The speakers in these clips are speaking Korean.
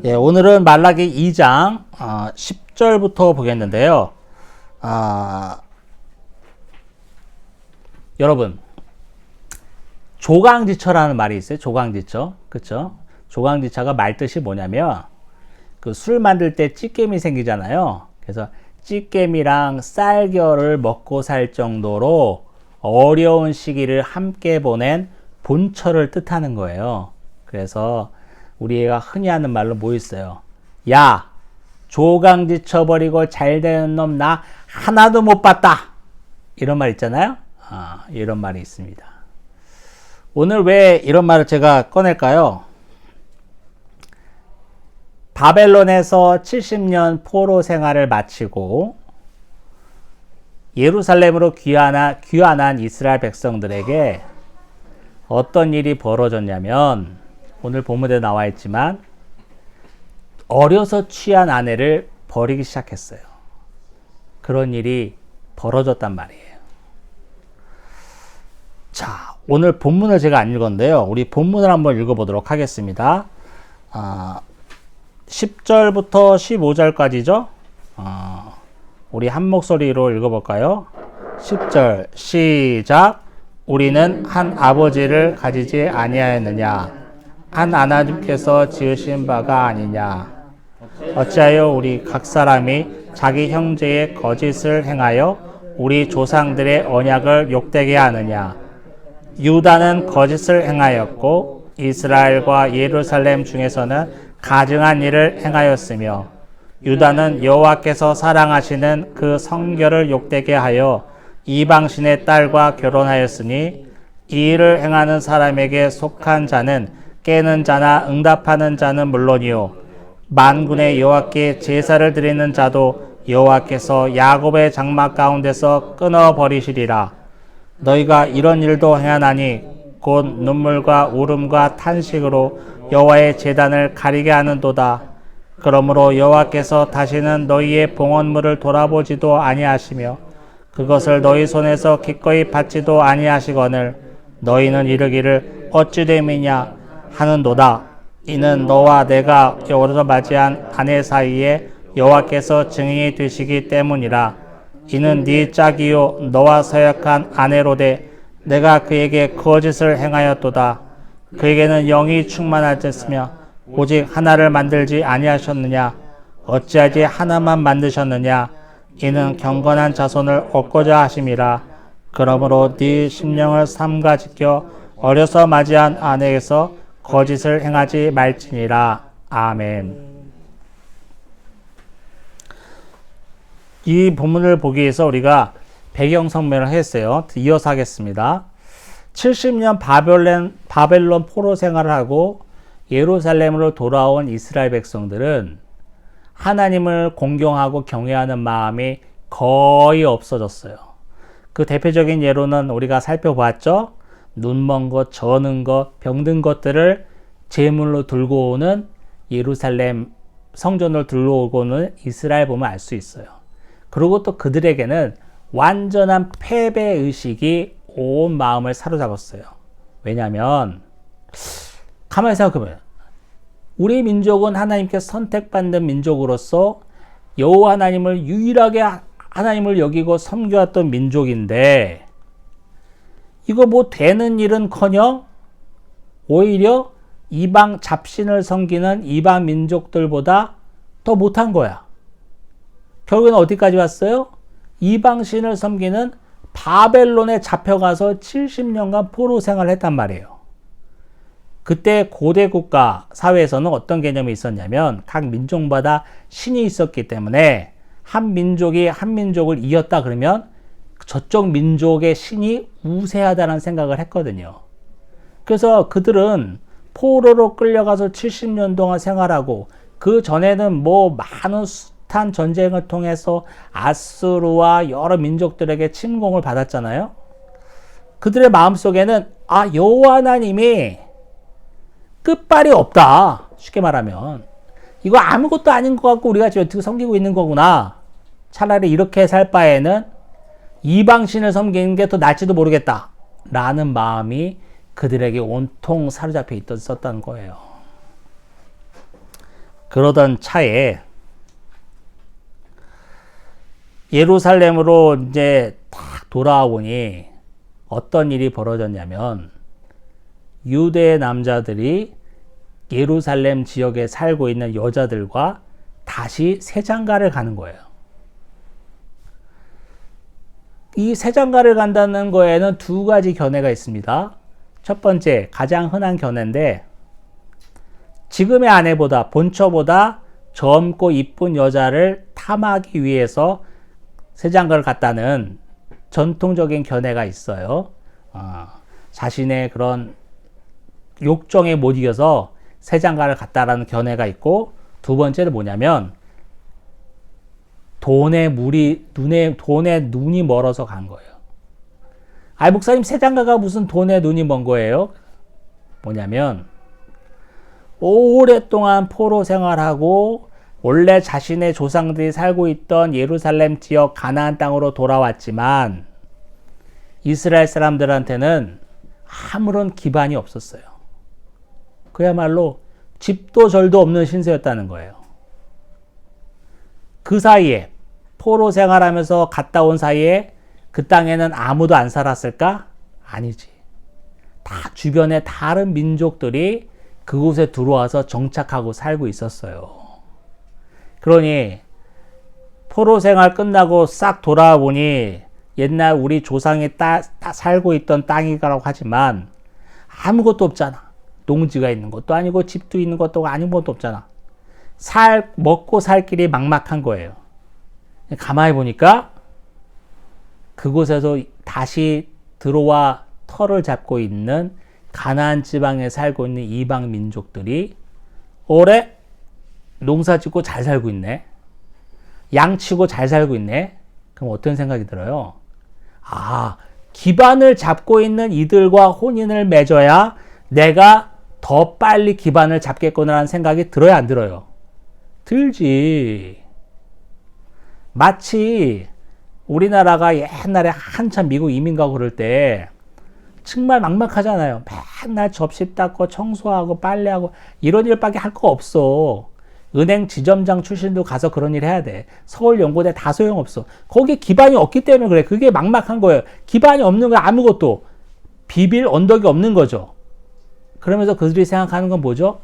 예, 오늘은 말라기 2장 10절부터 보겠는데요. 여러분, 조강지처라는 말이 있어요. 조강지처. 그쵸? 조강지처가 말뜻이 뭐냐면 그 술 만들 때 찌개미 생기잖아요. 그래서 찌개미랑 쌀겨를 먹고 살 정도로 어려운 시기를 함께 보낸 본처를 뜻하는 거예요. 그래서 우리 애가 흔히 하는 말로 뭐 있어요? 야, 조강지 쳐버리고 잘되는 놈 나 하나도 못 봤다. 이런 말 있잖아요. 이런 말이 있습니다. 오늘 왜 이런 말을 제가 꺼낼까요? 바벨론에서 70년 포로 생활을 마치고 예루살렘으로 귀환한 이스라엘 백성들에게 어떤 일이 벌어졌냐면, 오늘 본문에 나와 있지만 어려서 취한 아내를 버리기 시작했어요. 그런 일이 벌어졌단 말이에요. 자, 오늘 본문을 제가 안 읽었는데요. 우리 본문을 한번 읽어보도록 하겠습니다. 10절부터 15절까지죠. 우리 한 목소리로 읽어볼까요? 10절 시작. 우리는 한 아버지를 가지지 아니하였느냐? 한 하나님께서 지으신 바가 아니냐? 어찌하여 우리 각 사람이 자기 형제의 거짓을 행하여 우리 조상들의 언약을 욕되게 하느냐? 유다는 거짓을 행하였고 이스라엘과 예루살렘 중에서는 가증한 일을 행하였으며, 유다는 여호와께서 사랑하시는 그 성결을 욕되게 하여 이방신의 딸과 결혼하였으니, 이 일을 행하는 사람에게 속한 자는 깨는 자나 응답하는 자는 물론이요 만군의 여호와께 제사를 드리는 자도 여호와께서 야곱의 장막 가운데서 끊어버리시리라. 너희가 이런 일도 행하나니 곧 눈물과 울음과 탄식으로 여호와의 제단을 가리게 하는도다. 그러므로 여호와께서 다시는 너희의 봉헌물을 돌아보지도 아니하시며 그것을 너희 손에서 기꺼이 받지도 아니하시거늘 너희는 이르기를 어찌 됨이냐 하는도다. 이는 너와 내가 여호와로 맞이한 아내 사이에 여호와께서 증인이 되시기 때문이라. 이는 네 짝이요 너와 서약한 아내로되 내가 그에게 거짓을 행하였도다. 그에게는 영이 충만하였으며 오직 하나를 만들지 아니하셨느냐? 어찌하지 하나만 만드셨느냐? 이는 경건한 자손을 얻고자 하심이라. 그러므로 네 심령을 삼가 지켜 어려서 맞이한 아내에게서 거짓을 행하지 말지니라. 아멘. 이 본문을 보기 위해서 우리가 배경 설명을 했어요. 이어서 하겠습니다. 70년 바벨론 포로 생활을 하고 예루살렘으로 돌아온 이스라엘 백성들은 하나님을 공경하고 경외하는 마음이 거의 없어졌어요. 그 대표적인 예로는 우리가 살펴봤죠. 눈먼 것, 저는 것, 병든 것들을 제물로 들고 오는 예루살렘 성전을 들고 오는 이스라엘 보면 알 수 있어요. 그리고 또 그들에게는 완전한 패배의식이 온 마음을 사로잡았어요. 왜냐하면 가만히 생각해보면 우리 민족은 하나님께서 선택받는 민족으로서 여호와 하나님을 유일하게 하나님을 여기고 섬겨왔던 민족인데, 이거 뭐 되는 일은커녕 오히려 이방 잡신을 섬기는 이방 민족들보다 더 못한 거야. 결국에는 어디까지 왔어요? 이방신을 섬기는 바벨론에 잡혀가서 70년간 포로 생활을 했단 말이에요. 그때 고대 국가 사회에서는 어떤 개념이 있었냐면 각 민족마다 신이 있었기 때문에 한 민족이 한 민족을 이겼다 그러면 저쪽 민족의 신이 우세하다는 생각을 했거든요. 그래서 그들은 포로로 끌려가서 70년 동안 생활하고, 그 전에는 뭐 많은 숱한 전쟁을 통해서 아수르와 여러 민족들에게 침공을 받았잖아요. 그들의 마음속에는 여호와 하나님이 끝발이 없다. 쉽게 말하면 이거 아무것도 아닌 것 같고 우리가 지금 어떻게 섬기고 있는 거구나. 차라리 이렇게 살 바에는 이방신을 섬기는 게 더 낫지도 모르겠다 라는 마음이 그들에게 온통 사로잡혀 있었다는 거예요. 그러던 차에 예루살렘으로 이제 딱 돌아와 보니 어떤 일이 벌어졌냐면 유대 남자들이 예루살렘 지역에 살고 있는 여자들과 다시 세장가를 가는 거예요. 이 세장가를 간다는 거에는 두 가지 견해가 있습니다. 첫 번째, 가장 흔한 견해인데 지금의 아내보다 본처보다 젊고 이쁜 여자를 탐하기 위해서 세장가를 갔다는 전통적인 견해가 있어요. 자신의 그런 욕정에 못 이겨서 세장가를 갔다라는 견해가 있고, 두 번째는 뭐냐면 돈에 눈이 멀어서 간 거예요. 목사님, 세장가가 무슨 돈에 눈이 먼 거예요? 뭐냐면 오랫동안 포로 생활하고 원래 자신의 조상들이 살고 있던 예루살렘 지역 가나안 땅으로 돌아왔지만 이스라엘 사람들한테는 아무런 기반이 없었어요. 그야말로 집도 절도 없는 신세였다는 거예요. 그 사이에 포로 생활하면서 갔다 온 사이에 그 땅에는 아무도 안 살았을까? 아니지. 다 주변에 다른 민족들이 그곳에 들어와서 정착하고 살고 있었어요. 그러니 포로 생활 끝나고 싹 돌아와 보니 옛날 우리 조상이 살고 있던 땅이라고 하지만 아무것도 없잖아. 농지가 있는 것도 아니고 집도 있는 것도 아무것도 없잖아. 먹고 살 길이 막막한 거예요. 가만히 보니까 그곳에서 다시 들어와 터를 잡고 있는 가나안 지방에 살고 있는 이방 민족들이 올해 농사 짓고 잘 살고 있네. 양치고 잘 살고 있네. 그럼 어떤 생각이 들어요? 기반을 잡고 있는 이들과 혼인을 맺어야 내가 더 빨리 기반을 잡겠구나라는 생각이 들어야 안 들어요? 들지. 마치 우리나라가 옛날에 한참 미국 이민 가고 그럴 때 정말 막막하잖아요. 맨날 접시 닦고 청소하고 빨래하고 이런 일밖에 할 거 없어. 은행 지점장 출신도 가서 그런 일 해야 돼. 서울연고대 다 소용없어. 거기에 기반이 없기 때문에 그래. 그게 막막한 거예요. 기반이 없는 거 아무것도 비빌 언덕이 없는 거죠. 그러면서 그들이 생각하는 건 뭐죠?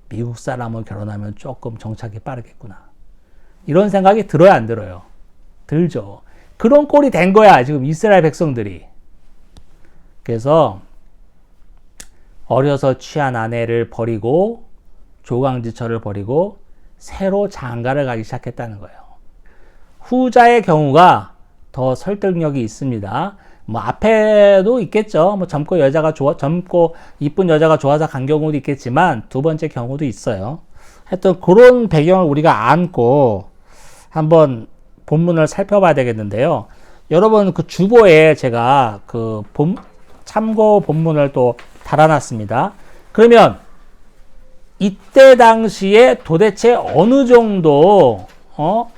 미국 사람을 결혼하면 조금 정착이 빠르겠구나. 이런 생각이 들어야 안 들어요? 들죠. 그런 꼴이 된 거야, 지금 이스라엘 백성들이. 그래서 어려서 취한 아내를 버리고 조강지처를 버리고 새로 장가를 가기 시작했다는 거예요. 후자의 경우가 더 설득력이 있습니다. 앞에도 있겠죠. 젊고 이쁜 여자가 좋아서 간 경우도 있겠지만 두 번째 경우도 있어요. 하여튼 그런 배경을 우리가 안고 한번 본문을 살펴봐야 되겠는데요. 여러분, 그 주보에 제가 참고 본문을 또 달아놨습니다. 그러면 이때 당시에 도대체 어느 정도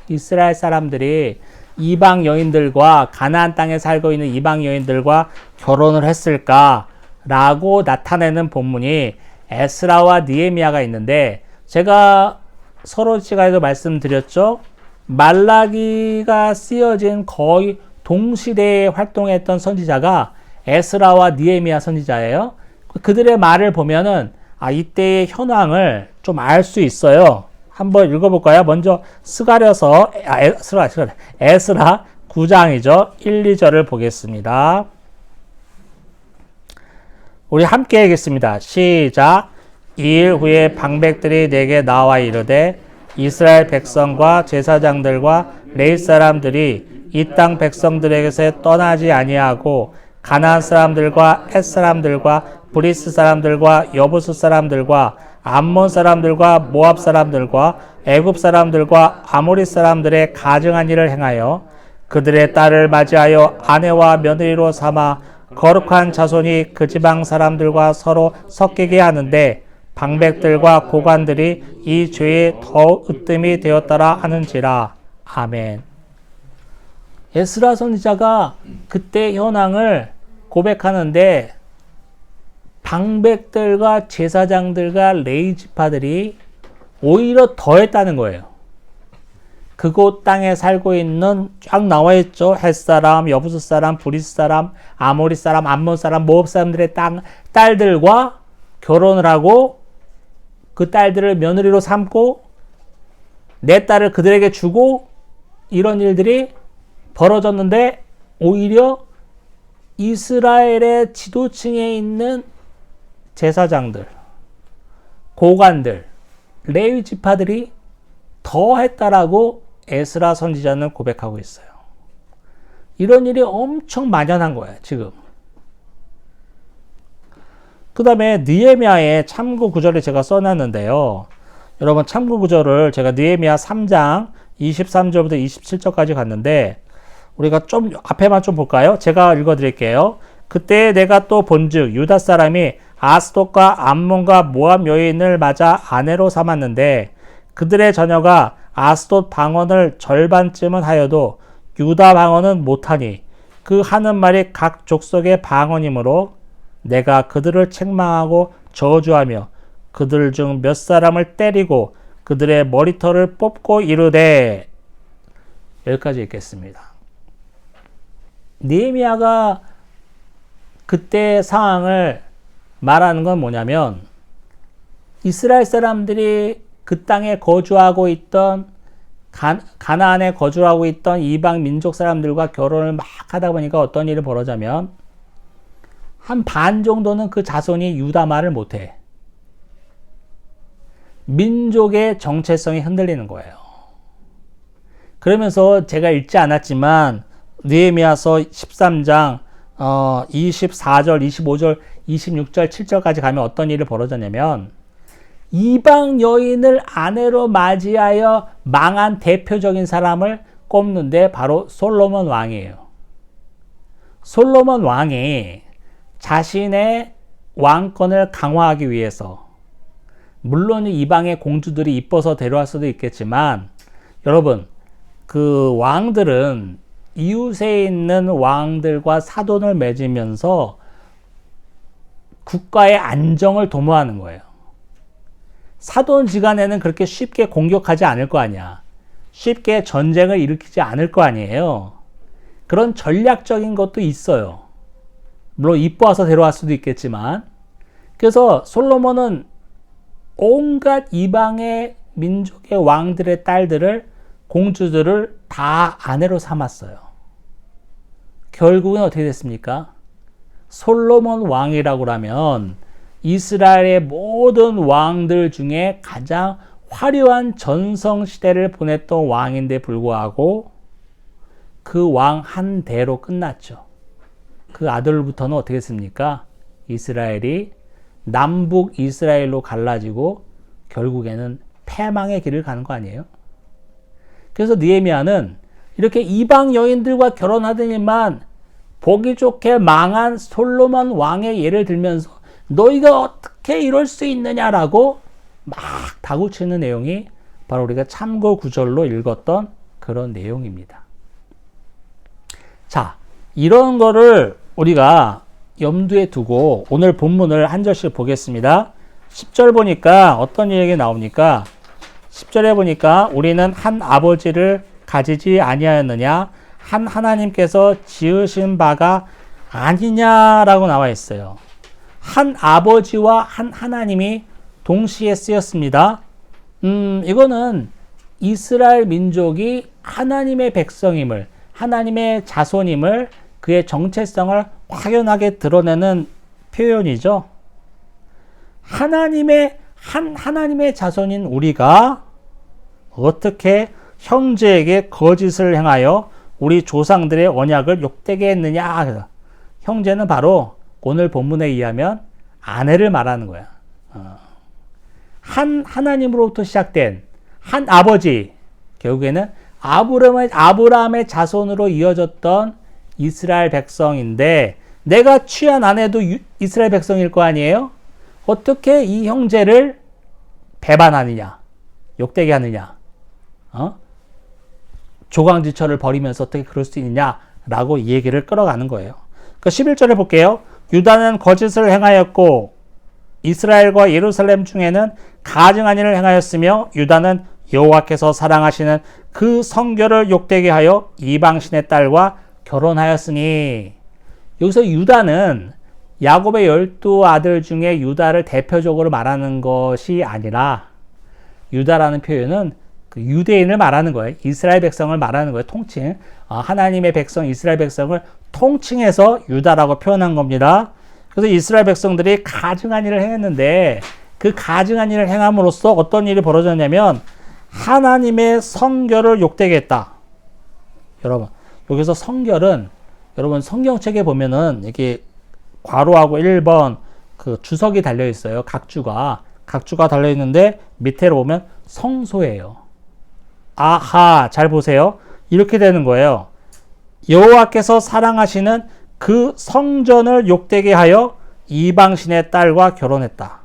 이스라엘 사람들이 이방 여인들과 가나안 땅에 살고 있는 이방 여인들과 결혼을 했을까라고 나타내는 본문이 에스라와 느헤미야가 있는데, 제가 서로 시간에도 말씀드렸죠. 말라기가 쓰여진 거의 동시대에 활동했던 선지자가 에스라와 느헤미야 선지자예요. 그들의 말을 보면은 이때의 현황을 좀 알 수 있어요. 한번 읽어볼까요? 먼저 스가랴서 에스라 9장이죠. 1, 2절을 보겠습니다. 우리 함께 읽겠습니다. 시작. 2일 후에 방백들이 내게 나와 이르되 이스라엘 백성과 제사장들과 레위 사람들이 이 땅 백성들에게서 떠나지 아니하고 가나안 사람들과 헷 사람들과 브리스 사람들과 여부스 사람들과 암몬 사람들과 모압 사람들과 애굽 사람들과 아모리 사람들의 가증한 일을 행하여 그들의 딸을 맞이하여 아내와 며느리로 삼아 거룩한 자손이 그 지방 사람들과 서로 섞이게 하는데 방백들과 고관들이 이 죄에 더 으뜸이 되었더라 하는지라. 아멘. 에스라 선지자가 그때 현황을 고백하는데 방백들과 제사장들과 레위 지파들이 오히려 더했다는 거예요. 그곳 땅에 살고 있는 쫙 나와 있죠. 헷사람, 여부스 사람, 브리스 사람, 아모리 사람, 암몬 사람, 모압 사람들의 딸들과 결혼을 하고 그 딸들을 며느리로 삼고 내 딸을 그들에게 주고 이런 일들이 벌어졌는데 오히려 이스라엘의 지도층에 있는 제사장들, 고관들, 레위 지파들이 더 했다라고 에스라 선지자는 고백하고 있어요. 이런 일이 엄청 만연한 거예요, 지금. 그 다음에 느헤미야의 참고 구절을 제가 써놨는데요. 여러분 참고 구절을 제가 느헤미야 3장 23절부터 27절까지 갔는데 우리가 좀 앞에만 좀 볼까요? 제가 읽어드릴게요. 그때 내가 또 본즉 유다 사람이 아스돗과 암몬과 모압 여인을 맞아 아내로 삼았는데 그들의 자녀가 아스돗 방언을 절반쯤은 하여도 유다 방언은 못하니 그 하는 말이 각 족속의 방언이므로 내가 그들을 책망하고 저주하며 그들 중 몇 사람을 때리고 그들의 머리털을 뽑고 이르되. 여기까지 읽겠습니다. 느헤미야가 그때 상황을 말하는 건 뭐냐면 이스라엘 사람들이 그 땅에 거주하고 있던 가나안에 거주하고 있던 이방 민족 사람들과 결혼을 막 하다 보니까 어떤 일이 벌어지냐면 한 반 정도는 그 자손이 유다 말을 못해. 민족의 정체성이 흔들리는 거예요. 그러면서 제가 읽지 않았지만 느헤미야서 13장 24절, 25절, 26절, 7절까지 가면 어떤 일이 벌어졌냐면 이방 여인을 아내로 맞이하여 망한 대표적인 사람을 꼽는데 바로 솔로몬 왕이에요. 솔로몬 왕이 자신의 왕권을 강화하기 위해서 물론 이방의 공주들이 이뻐서 데려갈 수도 있겠지만 여러분 그 왕들은 이웃에 있는 왕들과 사돈을 맺으면서 국가의 안정을 도모하는 거예요. 사돈지간에는 그렇게 쉽게 공격하지 않을 거 아니야. 쉽게 전쟁을 일으키지 않을 거 아니에요. 그런 전략적인 것도 있어요. 물론 이뻐와서 데려갈 수도 있겠지만. 그래서 솔로몬은 온갖 이방의 민족의 왕들의 딸들을 공주들을 다 아내로 삼았어요. 결국은 어떻게 됐습니까? 솔로몬 왕이라고 하면 이스라엘의 모든 왕들 중에 가장 화려한 전성시대를 보냈던 왕인데 불구하고 그 왕 한 대로 끝났죠. 그 아들부터는 어떻게 했습니까? 이스라엘이 남북 이스라엘로 갈라지고 결국에는 패망의 길을 가는 거 아니에요? 그래서 느헤미야는 이렇게 이방 여인들과 결혼하더니만 보기 좋게 망한 솔로몬 왕의 예를 들면서 너희가 어떻게 이럴 수 있느냐라고 막 다구치는 내용이 바로 우리가 참고 구절로 읽었던 그런 내용입니다. 자, 이런 거를 우리가 염두에 두고 오늘 본문을 한 절씩 보겠습니다. 10절 보니까 어떤 얘기가 나옵니까? 10절에 보니까 우리는 한 아버지를 가지지 아니하였느냐? 한 하나님께서 지으신 바가 아니냐라고 나와 있어요. 한 아버지와 한 하나님이 동시에 쓰였습니다. 이거는 이스라엘 민족이 하나님의 백성임을, 하나님의 자손임을, 그의 정체성을 확연하게 드러내는 표현이죠. 하나님의 자손인 우리가 어떻게 형제에게 거짓을 행하여 우리 조상들의 언약을 욕되게 했느냐. 형제는 바로 오늘 본문에 의하면 아내를 말하는 거야. 한 하나님으로부터 시작된 한 아버지, 결국에는 아브라함의 자손으로 이어졌던 이스라엘 백성인데 내가 취한 아내도 이스라엘 백성일 거 아니에요? 어떻게 이 형제를 배반하느냐, 욕되게 하느냐, 조강지처를 벌이면서 어떻게 그럴 수 있느냐라고 이 얘기를 끌어가는 거예요. 그 11절에 볼게요. 유다는 거짓을 행하였고 이스라엘과 예루살렘 중에는 가증한 일을 행하였으며 유다는 여호와께서 사랑하시는 그 성결을 욕되게 하여 이방신의 딸과 결혼하였으니. 여기서 유다는 야곱의 12아들 중에 유다를 대표적으로 말하는 것이 아니라, 유다라는 표현은 그 유대인을 말하는 거예요. 이스라엘 백성을 말하는 거예요. 통칭. 하나님의 백성, 이스라엘 백성을 통칭해서 유다라고 표현한 겁니다. 그래서 이스라엘 백성들이 가증한 일을 행했는데, 그 가증한 일을 행함으로써 어떤 일이 벌어졌냐면 하나님의 성결을 욕되게 했다. 여러분, 여기서 성결은, 여러분 성경책에 보면은 이렇게 괄호하고 1번 그 주석이 달려 있어요. 각주가 달려 있는데 밑에로 보면 성소예요. 아하, 잘 보세요. 이렇게 되는 거예요. 여호와께서 사랑하시는 그 성전을 욕되게 하여 이방신의 딸과 결혼했다.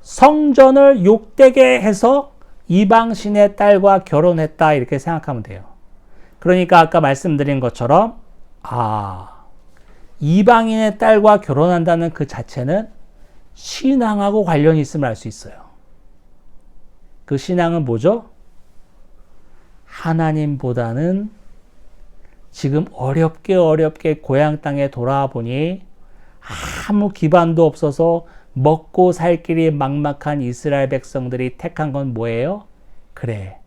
성전을 욕되게 해서 이방신의 딸과 결혼했다, 이렇게 생각하면 돼요. 그러니까 아까 말씀드린 것처럼 이방인의 딸과 결혼한다는 그 자체는 신앙하고 관련이 있음을 알 수 있어요. 그 신앙은 뭐죠? 하나님보다는 지금 어렵게 고향 땅에 돌아와 보니 아무 기반도 없어서 먹고 살 길이 막막한 이스라엘 백성들이 택한 건 뭐예요? 그래,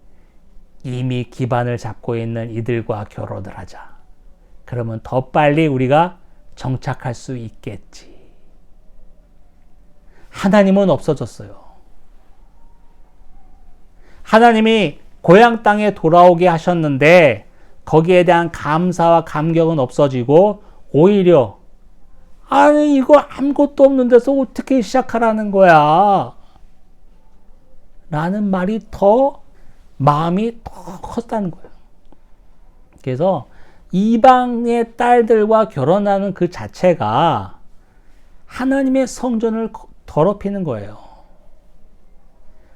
이미 기반을 잡고 있는 이들과 결혼을 하자. 그러면 더 빨리 우리가 정착할 수 있겠지. 하나님은 없어졌어요. 하나님이 고향 땅에 돌아오게 하셨는데 거기에 대한 감사와 감격은 없어지고 오히려 아니 이거 아무것도 없는 데서 어떻게 시작하라는 거야? 라는 말이 더 마음이 더 컸다는 거예요. 그래서 이방의 딸들과 결혼하는 그 자체가 하나님의 성전을 더럽히는 거예요.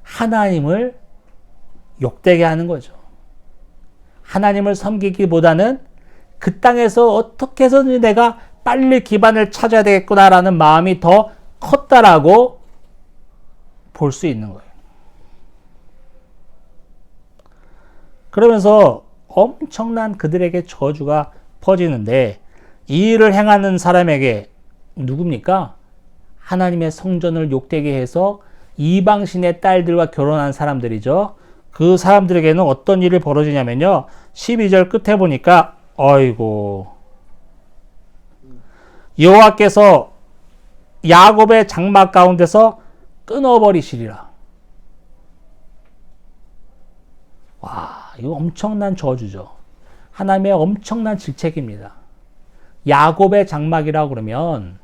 하나님을 욕되게 하는 거죠. 하나님을 섬기기보다는 그 땅에서 어떻게 해서든지 내가 빨리 기반을 찾아야 되겠구나라는 마음이 더 컸다라고 볼 수 있는 거예요. 그러면서 엄청난 그들에게 저주가 퍼지는데 이 일을 행하는 사람에게 누굽니까? 하나님의 성전을 욕되게 해서 이방신의 딸들과 결혼한 사람들이죠. 그 사람들에게는 어떤 일이 벌어지냐면요. 12절 끝에 보니까 어이고 여호와께서 야곱의 장막 가운데서 끊어버리시리라. 와, 이거 엄청난 저주죠. 하나님의 엄청난 질책입니다. 야곱의 장막이라고 그러면은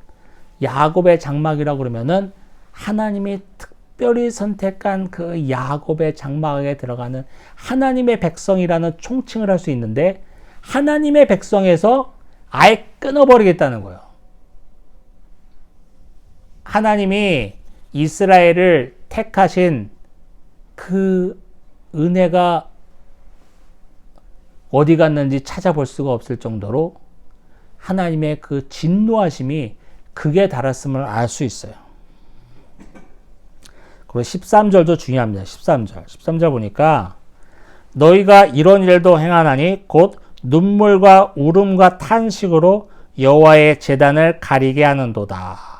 하나님이 특별히 선택한 그 야곱의 장막에 들어가는 하나님의 백성이라는 총칭을 할 수 있는데 하나님의 백성에서 아예 끊어버리겠다는 거예요. 하나님이 이스라엘을 택하신 그 은혜가 어디 갔는지 찾아볼 수가 없을 정도로 하나님의 그 진노하심이 극에 달했음을 알 수 있어요. 그리고 13절도 중요합니다. 13절 보니까 너희가 이런 일도 행하나니 곧 눈물과 울음과 탄식으로 여호와의 제단을 가리게 하는도다.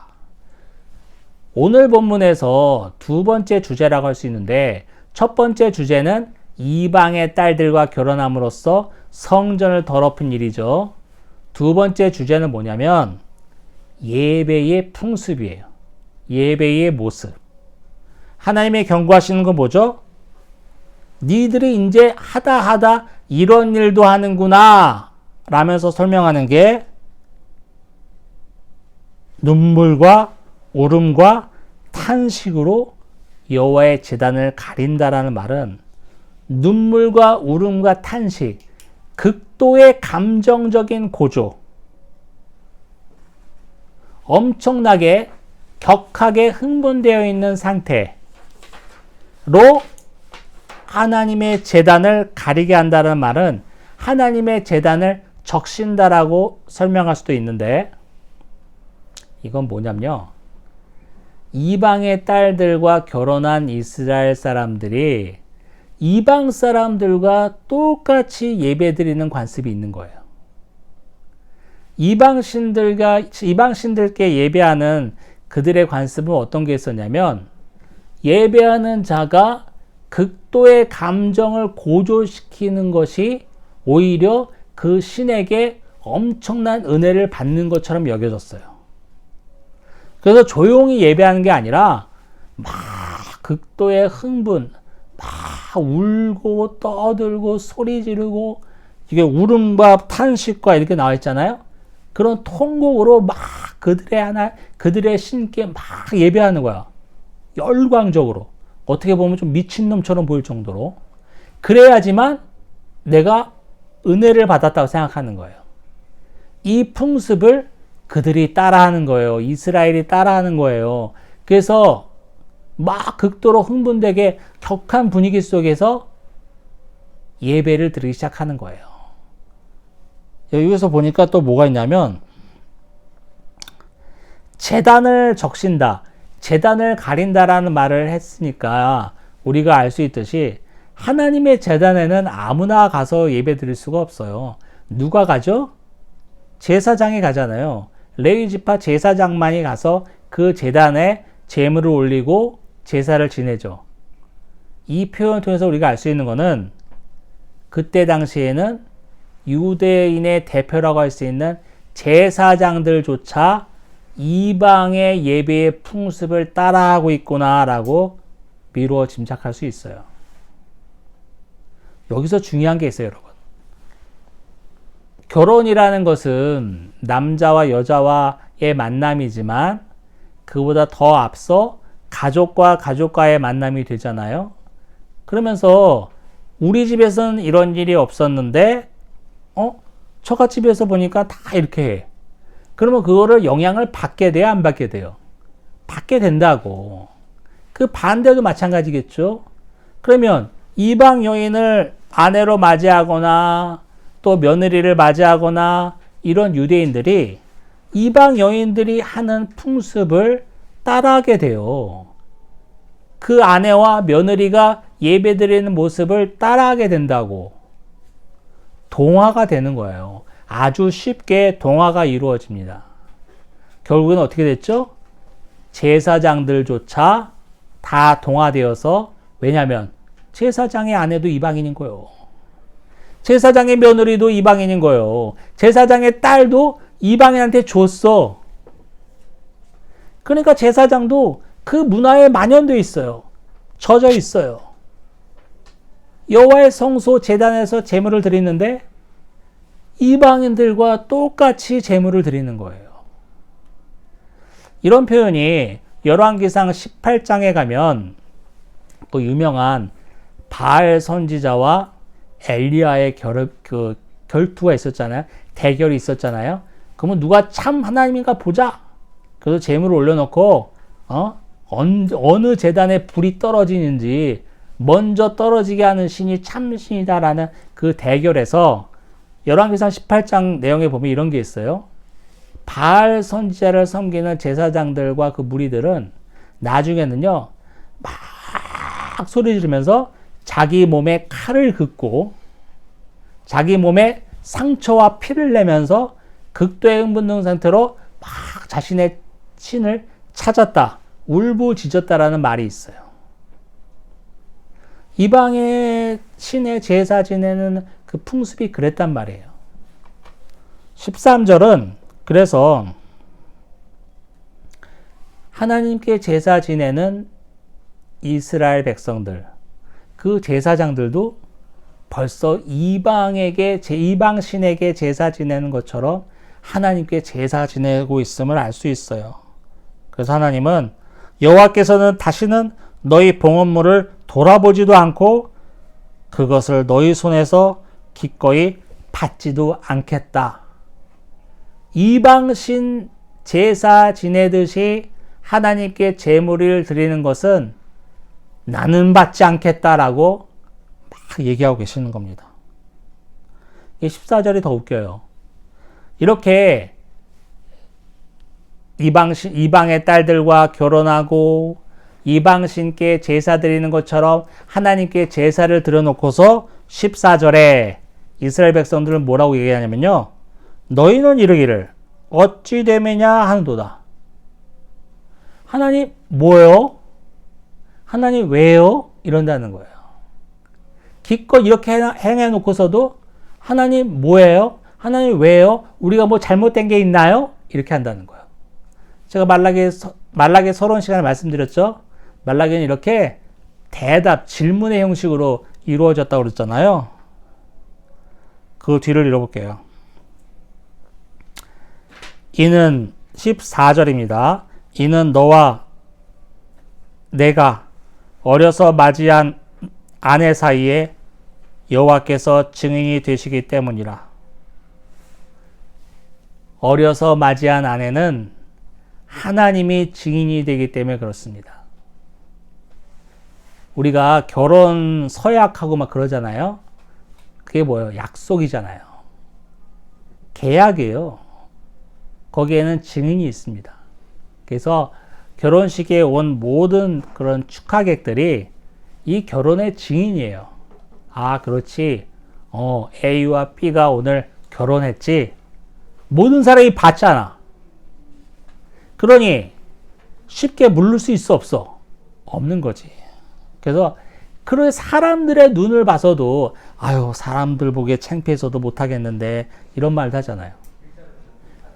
오늘 본문에서 두 번째 주제라고 할 수 있는데 첫 번째 주제는 이방의 딸들과 결혼함으로써 성전을 더럽힌 일이죠. 두 번째 주제는 뭐냐면 예배의 풍습이에요. 예배의 모습. 하나님의 경고하시는 건 뭐죠? 니들이 이제 하다 이런 일도 하는구나 라면서 설명하는 게 눈물과 울음과 탄식으로 여호와의 제단을 가린다라는 말은 눈물과 울음과 탄식, 극도의 감정적인 고조, 엄청나게 격하게 흥분되어 있는 상태로 하나님의 제단을 가리게 한다는 말은 하나님의 제단을 적신다라고 설명할 수도 있는데 이건 뭐냐면요. 이방의 딸들과 결혼한 이스라엘 사람들이 이방 사람들과 똑같이 예배드리는 관습이 있는 거예요. 이방신들께 예배하는 그들의 관습은 어떤 게 있었냐면, 예배하는 자가 극도의 감정을 고조시키는 것이 오히려 그 신에게 엄청난 은혜를 받는 것처럼 여겨졌어요. 그래서 조용히 예배하는 게 아니라 막 극도의 흥분, 막 울고 떠들고 소리 지르고, 이게 울음과 탄식과 이렇게 나와 있잖아요. 그런 통곡으로 막 그들의 신께 막 예배하는 거야. 열광적으로. 어떻게 보면 좀 미친놈처럼 보일 정도로. 그래야지만 내가 은혜를 받았다고 생각하는 거예요. 이 풍습을 그들이 따라하는 거예요. 이스라엘이 따라하는 거예요. 그래서 막 극도로 흥분되게 격한 분위기 속에서 예배를 드리기 시작하는 거예요. 여기서 보니까 또 뭐가 있냐면, 제단을 적신다, 제단을 가린다라는 말을 했으니까 우리가 알 수 있듯이 하나님의 제단에는 아무나 가서 예배 드릴 수가 없어요. 누가 가죠? 제사장이 가잖아요. 레위 지파 제사장만이 가서 그 제단에 제물을 올리고 제사를 지내죠. 이 표현을 통해서 우리가 알 수 있는 것은, 그때 당시에는 유대인의 대표라고 할 수 있는 제사장들조차 이방의 예배의 풍습을 따라하고 있구나라고 미루어 짐작할 수 있어요. 여기서 중요한 게 있어요, 여러분. 결혼이라는 것은 남자와 여자와의 만남이지만 그보다 더 앞서 가족과 가족과의 만남이 되잖아요. 그러면서 우리 집에서는 이런 일이 없었는데 처갓집에서 보니까 다 이렇게 해. 그러면 그거를 영향을 받게 돼요, 안 받게 돼요? 받게 된다고. 그 반대도 마찬가지겠죠. 그러면 이방 여인을 아내로 맞이하거나 또 며느리를 맞이하거나 이런 유대인들이 이방 여인들이 하는 풍습을 따라하게 돼요. 그 아내와 며느리가 예배드리는 모습을 따라하게 된다고. 동화가 되는 거예요. 아주 쉽게 동화가 이루어집니다. 결국은 어떻게 됐죠? 제사장들조차 다 동화되어서, 왜냐하면 제사장의 아내도 이방인인 거예요. 제사장의 며느리도 이방인인 거예요. 제사장의 딸도 이방인한테 줬어. 그러니까 제사장도 그 문화에 만연되어 있어요. 젖어 있어요. 여호와의 성소 제단에서 제물을 드리는데 이방인들과 똑같이 제물을 드리는 거예요. 이런 표현이 열왕기상 18장에 가면 또 유명한 바알 선지자와 엘리야의 결투가 있었잖아요. 대결이 있었잖아요. 그러면 누가 참 하나님인가 보자. 그래서 제물을 올려놓고 어느 제단에 불이 떨어지는지 먼저 떨어지게 하는 신이 참신이다라는 그 대결에서 열왕기상 18장 내용에 보면 이런 게 있어요. 바알 선지자를 섬기는 제사장들과 그 무리들은 나중에는요, 막 소리 지르면서 자기 몸에 칼을 긋고 자기 몸에 상처와 피를 내면서 극도의 흥분된 상태로 막 자신의 신을 찾았다, 울부짖었다라는 말이 있어요. 이방의 신의 제사 지내는 그 풍습이 그랬단 말이에요. 13절은 그래서 하나님께 제사 지내는 이스라엘 백성들, 그 제사장들도 벌써 이방 신에게 제사 지내는 것처럼 하나님께 제사 지내고 있음을 알 수 있어요. 그래서 하나님은 여호와께서는 다시는 너희 봉헌물을 돌아보지도 않고 그것을 너희 손에서 기꺼이 받지도 않겠다. 이방신 제사 지내듯이 하나님께 제물을 드리는 것은 나는 받지 않겠다라고 막 얘기하고 계시는 겁니다. 이 14절이 더 웃겨요. 이렇게 이방의 딸들과 결혼하고 이방신께 제사 드리는 것처럼 하나님께 제사를 드려놓고서 14절에 이스라엘 백성들은 뭐라고 얘기하냐면요. 너희는 이르기를 어찌 되매냐 하는도다. 하나님 뭐예요? 하나님 왜요? 이런다는 거예요. 기껏 이렇게 행해놓고서도 하나님 뭐예요? 하나님 왜요? 우리가 뭐 잘못된 게 있나요? 이렇게 한다는 거예요. 제가 말라기 서론 시간에 말씀드렸죠. 말라기는 이렇게 대답, 질문의 형식으로 이루어졌다고 그랬잖아요. 그 뒤를 읽어볼게요. 이는 14절입니다. 이는 너와 내가 어려서 맞이한 아내 사이에 여호와께서 증인이 되시기 때문이라. 어려서 맞이한 아내는 하나님이 증인이 되기 때문에 그렇습니다. 우리가 결혼 서약하고 막 그러잖아요. 그게 뭐예요? 약속이잖아요. 계약이에요. 거기에는 증인이 있습니다. 그래서 결혼식에 온 모든 그런 축하객들이 이 결혼의 증인이에요. 아, 그렇지. A와 B가 오늘 결혼했지. 모든 사람이 봤잖아. 그러니 쉽게 물을 수 있어 없어? 없는 거지. 그래서 그런 사람들의 눈을 봐서도 아유 사람들 보기에 창피해서도 못하겠는데 이런 말도 하잖아요.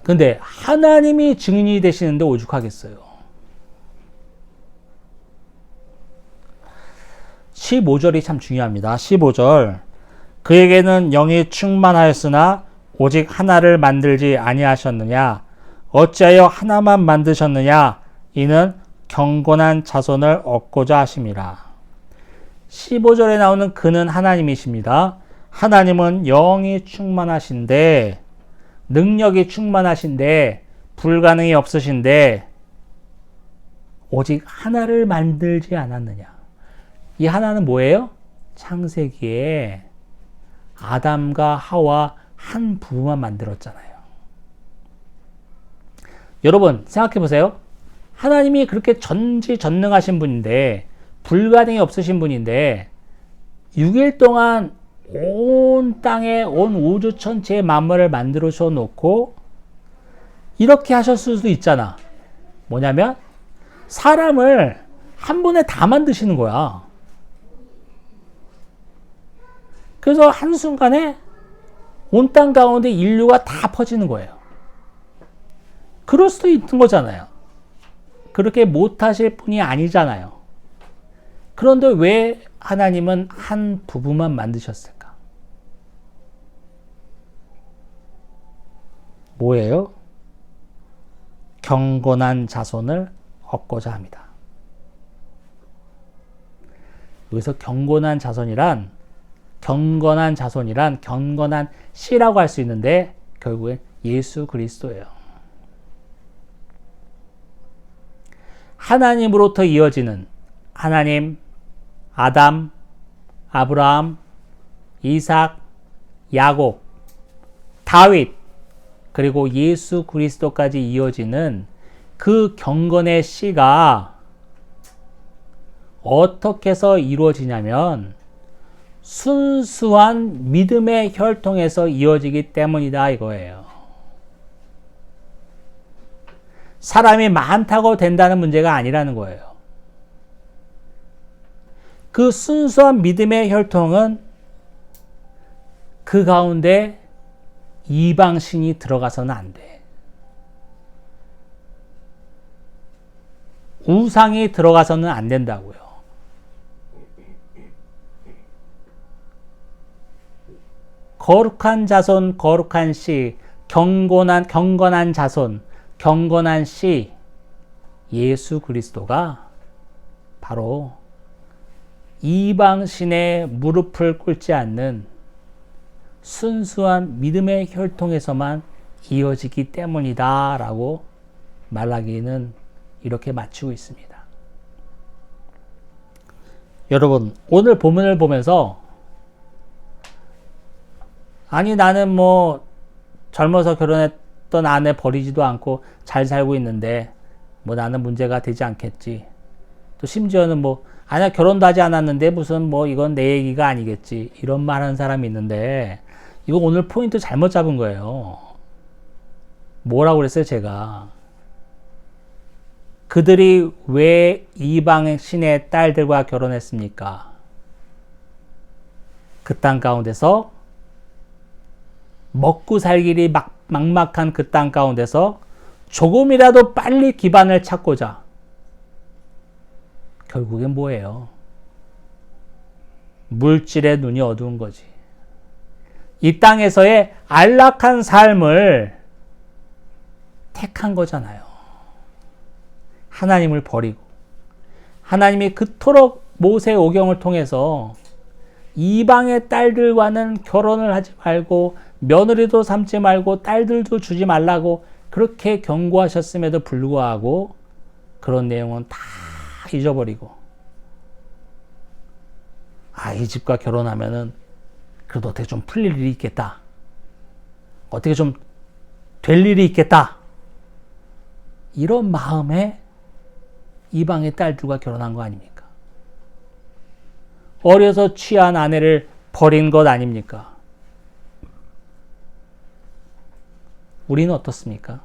근데 하나님이 증인이 되시는데 오죽하겠어요. 15절이 참 중요합니다. 15절 그에게는 영이 충만하였으나 오직 하나를 만들지 아니하셨느냐 어찌하여 하나만 만드셨느냐 이는 경건한 자손을 얻고자 하심이라. 15절에 나오는 그는 하나님이십니다. 하나님은 영이 충만하신데 능력이 충만하신데 불가능이 없으신데 오직 하나를 만들지 않았느냐. 이 하나는 뭐예요? 창세기에 아담과 하와 한 부부만 만들었잖아요. 여러분 생각해 보세요. 하나님이 그렇게 전지전능하신 분인데 불가능이 없으신 분인데 6일 동안 온 땅에 온 우주 전체의 만물을 만들어 놓고 이렇게 하셨을 수도 있잖아. 뭐냐면 사람을 한 번에 다 만드시는 거야. 그래서 한순간에 온 땅 가운데 인류가 다 퍼지는 거예요. 그럴 수도 있는 거잖아요. 그렇게 못하실 분이 아니잖아요. 그런데 왜 하나님은 한 부부만 만드셨을까? 뭐예요? 경건한 자손을 얻고자 합니다. 여기서 경건한 자손이란 경건한 씨라고 할 수 있는데 결국엔 예수 그리스도예요. 하나님으로부터 이어지는 하나님, 아담, 아브라함, 이삭, 야곱, 다윗, 그리고 예수 그리스도까지 이어지는 그 경건의 씨가 어떻게 해서 이루어지냐면 순수한 믿음의 혈통에서 이어지기 때문이다 이거예요. 사람이 많다고 된다는 문제가 아니라는 거예요. 그 순수한 믿음의 혈통은 그 가운데 이방신이 들어가서는 안 돼. 우상이 들어가서는 안 된다고요. 거룩한 자손, 거룩한 씨, 경건한 자손, 경건한 씨, 예수 그리스도가 바로 이방신의 무릎을 꿇지 않는 순수한 믿음의 혈통에서만 이어지기 때문이다 라고 말라기는 이렇게 맞추고 있습니다. 여러분 오늘 본문을 보면서 아니 나는 뭐 젊어서 사랑했던 아내 버리지도 않고 잘 살고 있는데 뭐 나는 문제가 되지 않겠지. 또 심지어는 뭐 아니야 결혼도 하지 않았는데 무슨 뭐 이건 내 얘기가 아니겠지. 이런 말 하는 사람이 있는데 이거 오늘 포인트 잘못 잡은 거예요. 뭐라고 그랬어요 제가. 그들이 왜 이방 신의 딸들과 결혼했습니까? 그 땅 가운데서 먹고 살 길이 막막한 그 땅 가운데서 조금이라도 빨리 기반을 찾고자. 결국엔 뭐예요? 물질의 눈이 어두운 거지. 이 땅에서의 안락한 삶을 택한 거잖아요. 하나님을 버리고 하나님이 그토록 모세 오경을 통해서 이방의 딸들과는 결혼을 하지 말고 며느리도 삼지 말고 딸들도 주지 말라고 그렇게 경고하셨음에도 불구하고 그런 내용은 다 잊어버리고 이 집과 결혼하면은 그래도 어떻게 좀 풀릴 일이 있겠다. 어떻게 좀 될 일이 있겠다. 이런 마음에 이방의 딸들과 결혼한 거 아닙니까? 어려서 취한 아내를 버린 것 아닙니까? 우리는 어떻습니까?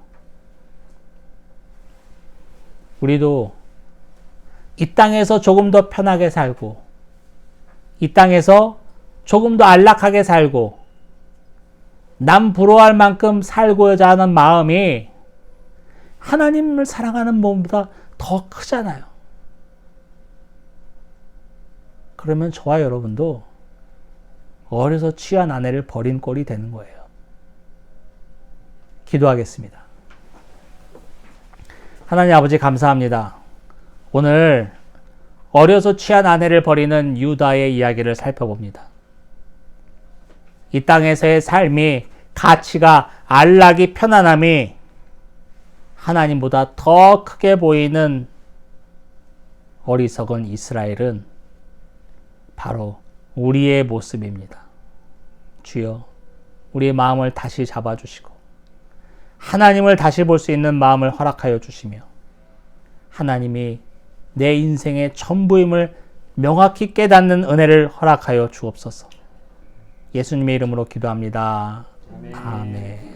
우리도 이 땅에서 조금 더 편하게 살고 이 땅에서 조금 더 안락하게 살고 남 부러워할 만큼 살고자 하는 마음이 하나님을 사랑하는 마음보다 더 크잖아요. 그러면 저와 여러분도 어려서 취한 아내를 버린 꼴이 되는 거예요. 기도하겠습니다. 하나님 아버지 감사합니다. 오늘 어려서 취한 아내를 버리는 유다의 이야기를 살펴봅니다. 이 땅에서의 삶이 가치가 안락이 편안함이 하나님보다 더 크게 보이는 어리석은 이스라엘은 바로 우리의 모습입니다. 주여 우리의 마음을 다시 잡아주시고 하나님을 다시 볼 수 있는 마음을 허락하여 주시며 하나님이 내 인생의 전부임을 명확히 깨닫는 은혜를 허락하여 주옵소서. 예수님의 이름으로 기도합니다. 아멘.